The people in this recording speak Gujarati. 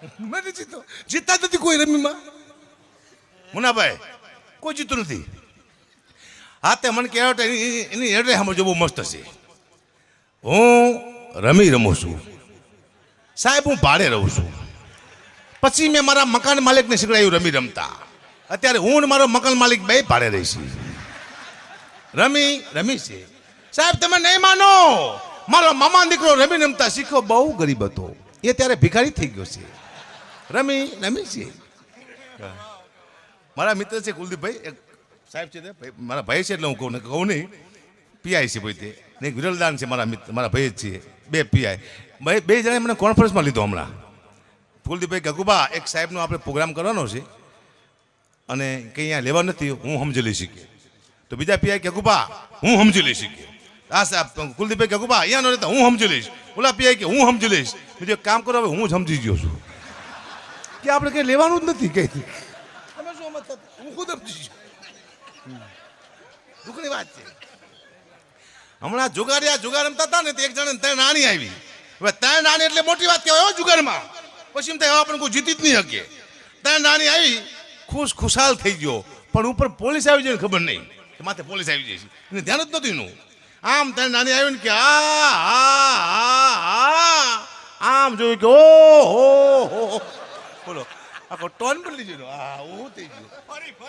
મેં જીતો જીતતા નથી કોઈ રમીમાં મુનાભાઈ કોઈ જીતું નથી હા તે મને કહેવાય એની એડ્રેસ સમજો બહુ મસ્ત છે હું રમી રમું છું સાહેબ હું ભાડે રહું છું પછી મેં મારા મકાન માલિકને શીખડાયું રમી રમતા અત્યારે હું ને મારો મકાન માલિક બે ભાડે રહીશી રમી છે સાહેબ તમે નહીં માનો મારો મામા દીકરો રમી રમતા શીખ્યો બહુ ગરીબ હતો એ ત્યારે ભિખારી થઈ ગયો છે રમી છે મારા મિત્ર છે કુલદીપભાઈ એક સાહેબ છે મારા ભાઈ છે એટલે હું કહું નહીં પીઆઈ છે ભાઈ તે નહીં વિરલદાન છે મારા મિત્ર મારા ભાઈ જ છે બે પીઆઈ બે જણાએ મને કોન્ફરન્સમાં લીધો હમણાં કુલદીપભાઈ ગગુબા એક સાહેબનો આપણે પ્રોગ્રામ કરવાનો છે અને કંઈ અહીંયા લેવા નથી હું સમજી લઈ શીખે તો બીજા પીઆઈ ગગુબા હું સમજી લઈ શીખે હા સાહેબ કુલદીપભાઈ ગગુબા અહીંયા ન રહેતા હું સમજી લઈશ ઓલા પીઆઈ કે હું સમજી લઈશ બીજું કામ કરો હવે હું સમજી ગયો છું કે આપણે કંઈ લેવાનું જ નથી કંઈ તમે શું હું ખુદ સમજી છું દુઃખની વાત છે હમણાં જુગાર રમતા હતા ને એક જણા ત્રણ નાની આવી હવે ત્રણ નાની એટલે મોટી વાત કહેવાય જુગારમાં પછી એમ થાય આપણે કોઈ જીતી જ નહીં શકે ત્રણ નાની આવી ખુશાલ થઈ ગયો પણ ઉપર પોલીસ આવી જાય ખબર નહીં માથે પોલીસ આવી જાય છે એને ધ્યાન જ નતું એનું આમ ત્રણ નાની આવી ને કે આમ જોયું કે ઓ બોલો આખો ટોન બદલી ગયો હા હું થઈ ગયું